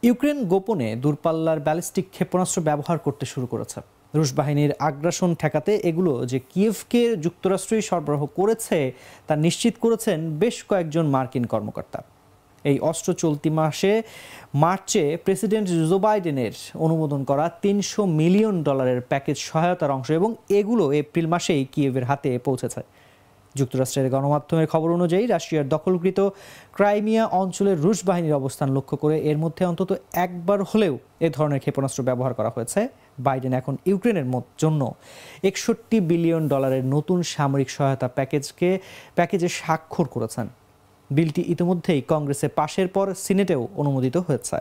Ukraine গোপনে দূরপাল্লার ballistic ক্ষেপণাস্ত্র ব্যবহার করতে শুরু করেছে। রুশ বাহিনীর আগ্রাসন ঠেকাতে এগুলো যে কিয়েভকে যুক্তরাষ্ট্রই সরবরাহ করেছে তা নিশ্চিত করেছেন বেশ কয়েকজন মার্কিন কর্মকর্তা। এই অস্ত্র চলতি মার্চে প্রেসিডেন্ট জো বাইডেনের অনুমোদন করা $300 মিলিয়ন প্যাকেজ সহায়তার অংশ এবং এগুলো এপ্রিল মাসেই কিয়েভের হাতে পৌঁছেছে। যুক্তরাষ্ট্রের গণমাধ্যমের খবর অনুযায়ী রাশিয়ার দখলকৃত ক্রাইমিয়া অঞ্চলের রুশ বাহিনীর অবস্থান লক্ষ্য করে এর মধ্যে অন্তত একবার হলেও এ ধরনের ক্ষেপণাস্ত্র ব্যবহার করা হয়েছে। বাইডেন এখন ইউক্রেনের জন্য $61 বিলিয়ন নতুন সামরিক সহায়তা প্যাকেজে স্বাক্ষর করেছেন। বিলটি ইতিমধ্যেই কংগ্রেসে পাশের পর সিনেটেও অনুমোদিত হয়েছে।